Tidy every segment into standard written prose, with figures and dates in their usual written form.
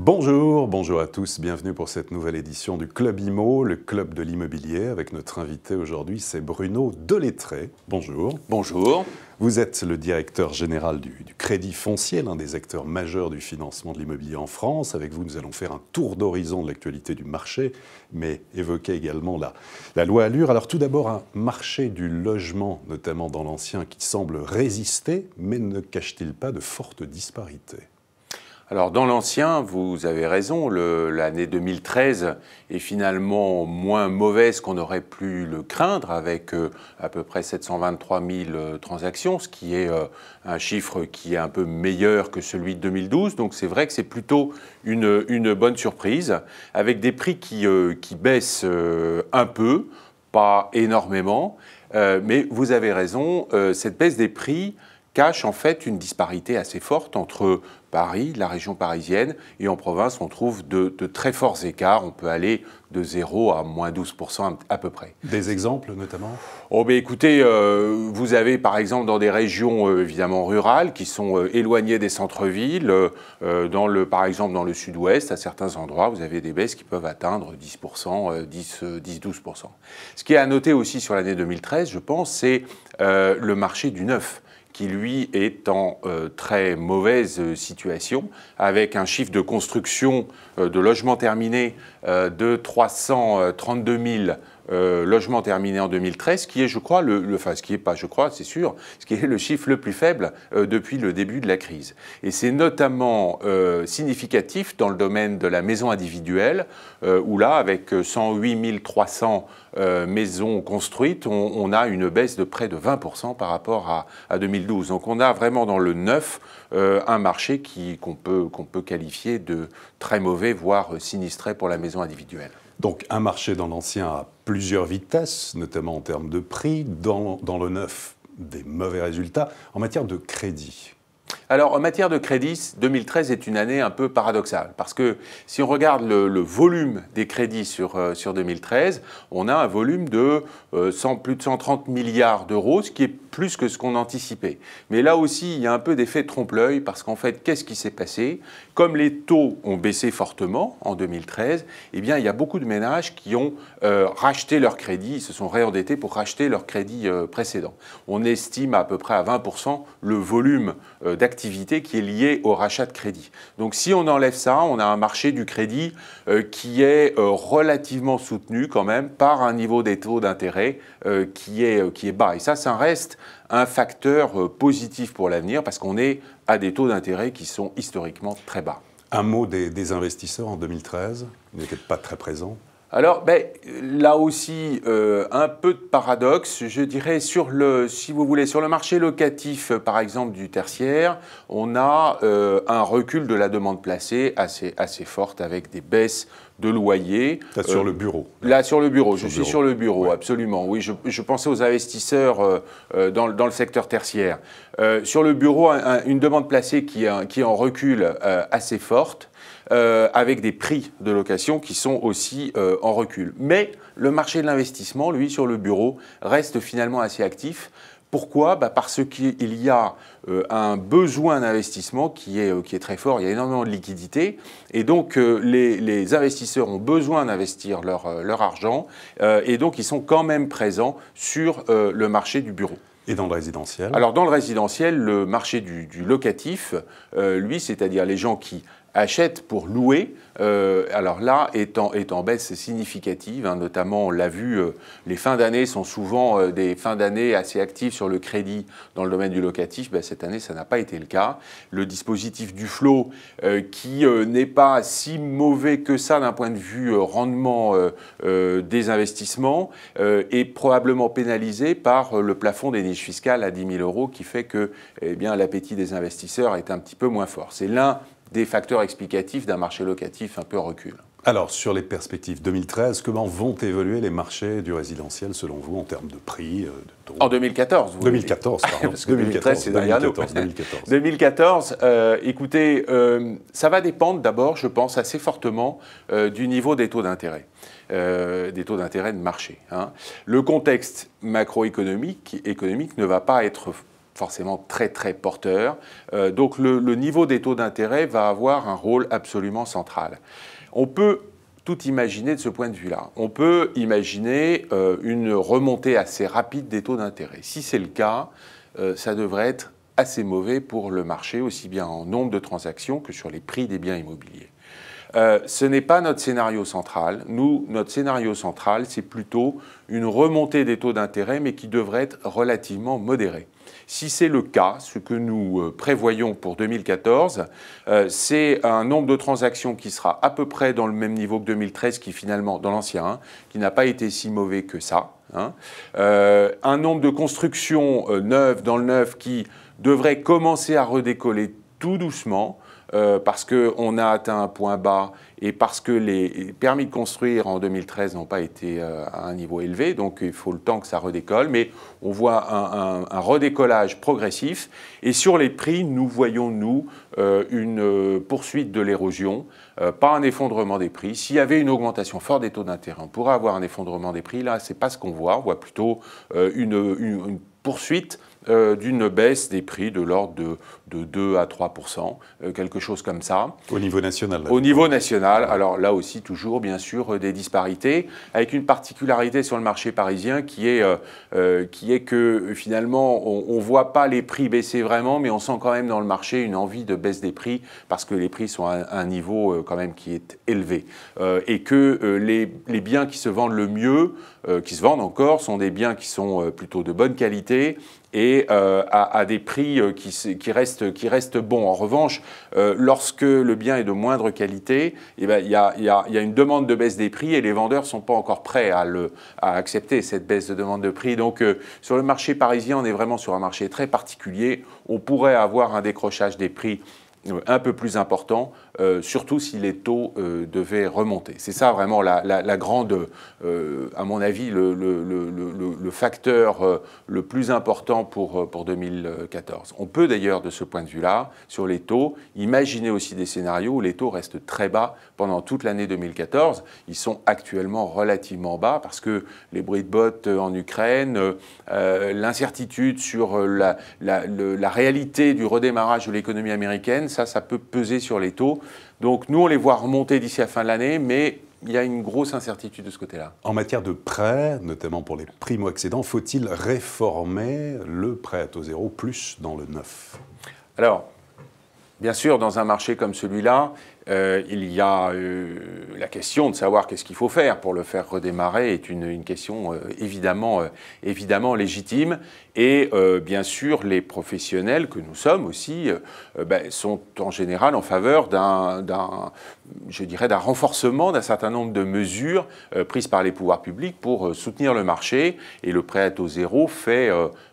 Bonjour, bonjour à tous, bienvenue pour cette nouvelle édition du Club IMO, le club de l'immobilier. Avec notre invité aujourd'hui, c'est Bruno Delettré. Bonjour. Bonjour. Vous êtes le directeur général du Crédit Foncier, l'un des acteurs majeurs du financement de l'immobilier en France. Avec vous, nous allons faire un tour d'horizon de l'actualité du marché, mais évoquer également la loi Allure. Alors tout d'abord, un marché du logement, notamment dans l'ancien, qui semble résister, mais ne cache-t-il pas de fortes disparités ? Alors dans l'ancien, vous avez raison, l'année 2013 est finalement moins mauvaise qu'on aurait pu le craindre, avec à peu près 723 000 transactions, ce qui est un chiffre qui est un peu meilleur que celui de 2012. Donc c'est vrai que c'est plutôt une bonne surprise, avec des prix qui baissent un peu, pas énormément, mais vous avez raison, cette baisse des prix cache en fait une disparité assez forte entre Paris, la région parisienne, et en province, on trouve de très forts écarts. On peut aller de 0 à moins 12% à peu près. Des exemples notamment ? Oh, ben écoutez, vous avez par exemple dans des régions évidemment rurales qui sont éloignées des centres-villes, par exemple dans le sud-ouest, à certains endroits, vous avez des baisses qui peuvent atteindre 10%, 10-12%. Ce qui est à noter aussi sur l'année 2013, je pense, c'est le marché du neuf, qui lui est en très mauvaise situation, avec un chiffre de construction de logements terminés de 332 000 logements terminés en 2013, qui est, je crois, ce qui est pas, je crois, c'est sûr, ce qui est le chiffre le plus faible depuis le début de la crise. Et c'est notamment significatif dans le domaine de la maison individuelle, où là, avec 108 300 maisons construites, on a une baisse de près de 20% par rapport à 2012. Donc on a vraiment dans le neuf un marché qu'on peut qualifier de très mauvais, voire sinistré pour la maison individuelle. Donc un marché dans l'ancien à plusieurs vitesses, notamment en termes de prix, dans le neuf, des mauvais résultats. En matière de crédit, alors, en matière de crédit, 2013 est une année un peu paradoxale, parce que si on regarde le volume des crédits sur 2013, on a un volume de plus de 130 milliards d'euros, ce qui est plus que ce qu'on anticipait. Mais là aussi, il y a un peu d'effet trompe-l'œil, parce qu'en fait, qu'est-ce qui s'est passé ? Comme les taux ont baissé fortement en 2013, eh bien, il y a beaucoup de ménages qui ont racheté leurs crédits, ils se sont réendettés pour racheter leurs crédits précédents. On estime à peu près à 20% le volume d'activité qui est liée au rachat de crédit. Donc si on enlève ça, on a un marché du crédit qui est relativement soutenu quand même par un niveau des taux d'intérêt qui est bas. Et ça reste un facteur positif pour l'avenir parce qu'on est à des taux d'intérêt qui sont historiquement très bas. Un mot des investisseurs en 2013, ils n'étaient pas très présents. Alors, là aussi, un peu de paradoxe, je dirais, si vous voulez, sur le marché locatif, par exemple, du tertiaire, on a un recul de la demande placée assez forte avec des baisses de loyers. Là, sur le bureau. Là, sur le bureau. Je suis sur le bureau, ouais. Absolument. Oui, je pensais aux investisseurs dans le secteur tertiaire. Sur le bureau, une demande placée qui est en recul assez forte. Avec des prix de location qui sont aussi en recul. Mais le marché de l'investissement, lui, sur le bureau, reste finalement assez actif. Pourquoi ? Parce qu'il y a un besoin d'investissement qui est très fort, il y a énormément de liquidités, et donc les investisseurs ont besoin d'investir leur argent, et donc ils sont quand même présents sur le marché du bureau. Et dans le résidentiel ? Alors dans le résidentiel, le marché du locatif, lui, c'est-à-dire les gens qui achètent pour louer, alors là, est en baisse significative, hein, notamment, on l'a vu, les fins d'année sont souvent des fins d'année assez actives sur le crédit dans le domaine du locatif. Cette année, ça n'a pas été le cas. Le dispositif du flot, qui n'est pas si mauvais que ça d'un point de vue rendement des investissements, est probablement pénalisé par le plafond des niches fiscales à 10 000 € qui fait que l'appétit des investisseurs est un petit peu moins fort. C'est l'un des facteurs explicatifs d'un marché locatif un peu en recul. Alors, sur les perspectives 2013, comment vont évoluer les marchés du résidentiel, selon vous, en termes de prix, de taux ? En 2014, vous 2014, pardon. Parce que 2013, c'est derrière nous. 2014, écoutez, ça va dépendre d'abord, je pense, assez fortement du niveau des taux d'intérêt. Des taux d'intérêt de marché. Hein. Le contexte macroéconomique ne va pas être forcément très très porteur. Donc le niveau des taux d'intérêt va avoir un rôle absolument central. On peut tout imaginer de ce point de vue-là. On peut imaginer une remontée assez rapide des taux d'intérêt. Si c'est le cas, ça devrait être assez mauvais pour le marché, aussi bien en nombre de transactions que sur les prix des biens immobiliers. Ce n'est pas notre scénario central. Nous, notre scénario central, c'est plutôt une remontée des taux d'intérêt, mais qui devrait être relativement modérée. Si c'est le cas, ce que nous prévoyons pour 2014, c'est un nombre de transactions qui sera à peu près dans le même niveau que 2013, qui finalement, dans l'ancien, qui n'a pas été si mauvais que ça. Un nombre de constructions neuves dans le neuf qui devrait commencer à redécoller tout doucement, parce qu'on a atteint un point bas et parce que les permis de construire en 2013 n'ont pas été à un niveau élevé, donc il faut le temps que ça redécolle, mais on voit un redécollage progressif. Et sur les prix, nous voyons, nous, une poursuite de l'érosion, pas un effondrement des prix. S'il y avait une augmentation forte des taux d'intérêt, on pourrait avoir un effondrement des prix. Là, ce n'est pas ce qu'on voit. On voit plutôt une poursuite d'une baisse des prix de l'ordre de 2 à 3%, quelque chose comme ça. Au niveau national. Au niveau national, alors là aussi toujours bien sûr des disparités, avec une particularité sur le marché parisien qui est que finalement on ne voit pas les prix baisser vraiment, mais on sent quand même dans le marché une envie de baisse des prix parce que les prix sont à un niveau quand même qui est élevé. Et que les biens qui se vendent le mieux, qui se vendent encore, sont des biens qui sont plutôt de bonne qualité, et à des prix qui restent bons. En revanche, lorsque le bien est de moindre qualité, il y a une demande de baisse des prix et les vendeurs ne sont pas encore prêts à accepter cette baisse de demande de prix. Donc sur le marché parisien, on est vraiment sur un marché très particulier. On pourrait avoir un décrochage des prix un peu plus important, surtout si les taux devaient remonter. C'est ça vraiment la grande, à mon avis, le facteur le plus important pour 2014. On peut d'ailleurs, de ce point de vue-là, sur les taux, imaginer aussi des scénarios où les taux restent très bas pendant toute l'année 2014. Ils sont actuellement relativement bas parce que les bruits de bottes en Ukraine, l'incertitude sur la réalité du redémarrage de l'économie américaine, ça peut peser sur les taux. Donc nous, on les voit remonter d'ici la fin de l'année, mais il y a une grosse incertitude de ce côté-là. En matière de prêts, notamment pour les primo-accédants, faut-il réformer le prêt à taux zéro plus dans le neuf? Alors, bien sûr, dans un marché comme celui-là, il y a la question de savoir qu'est-ce qu'il faut faire pour le faire redémarrer est une question évidemment légitime. Et bien sûr, les professionnels que nous sommes aussi sont en général en faveur d'un renforcement d'un certain nombre de mesures prises par les pouvoirs publics pour soutenir le marché. Et le prêt à taux zéro fait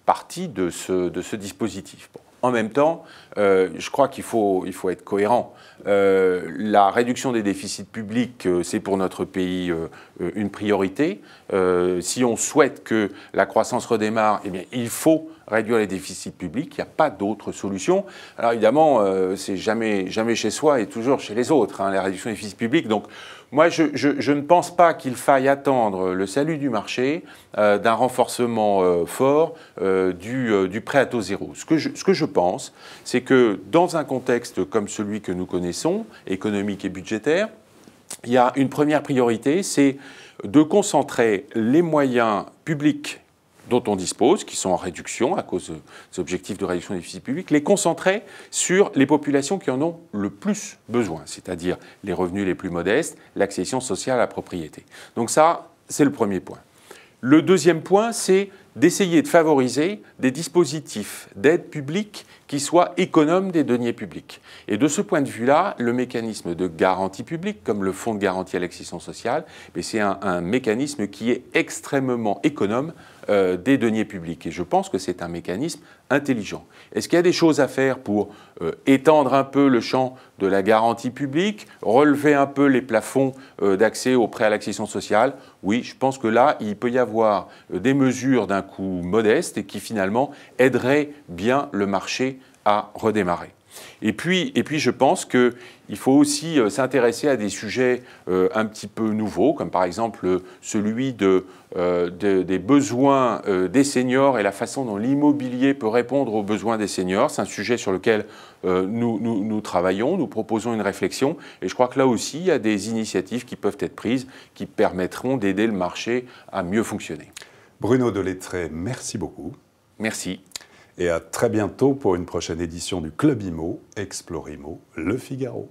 partie de ce dispositif. Bon. En même temps, je crois qu'il faut être cohérent. La réduction des déficits publics, c'est pour notre pays une priorité. Si on souhaite que la croissance redémarre, eh bien, il faut réduire les déficits publics. Il n'y a pas d'autre solution. Alors évidemment, c'est jamais chez soi et toujours chez les autres, la réduction des déficits publics. Donc moi, je ne pense pas qu'il faille attendre le salut du marché d'un renforcement fort du prêt à taux zéro. Ce que je pense, c'est que dans un contexte comme celui que nous connaissons, économique et budgétaire, il y a une première priorité, c'est de concentrer les moyens publics dont on dispose, qui sont en réduction à cause des objectifs de réduction des déficits publics, les concentrer sur les populations qui en ont le plus besoin, c'est-à-dire les revenus les plus modestes, l'accession sociale à la propriété. Donc ça, c'est le premier point. Le deuxième point, c'est d'essayer de favoriser des dispositifs d'aide publique qui soient économes des deniers publics. Et de ce point de vue-là, le mécanisme de garantie publique, comme le fonds de garantie à l'accession sociale, c'est un mécanisme qui est extrêmement économe des deniers publics. Et je pense que c'est un mécanisme intelligent. Est-ce qu'il y a des choses à faire pour étendre un peu le champ de la garantie publique, relever un peu les plafonds d'accès au prêt à l'accession sociale? Oui, je pense que là, il peut y avoir des mesures d'un coût modeste et qui finalement aideraient bien le marché à redémarrer. Et puis je pense qu'il faut aussi s'intéresser à des sujets un petit peu nouveaux, comme par exemple celui des besoins des seniors et la façon dont l'immobilier peut répondre aux besoins des seniors. C'est un sujet sur lequel nous travaillons, nous proposons une réflexion. Et je crois que là aussi, il y a des initiatives qui peuvent être prises qui permettront d'aider le marché à mieux fonctionner. Bruno Delettré, merci beaucoup. Merci. Et à très bientôt pour une prochaine édition du Club Imo, Explore Imo, Le Figaro.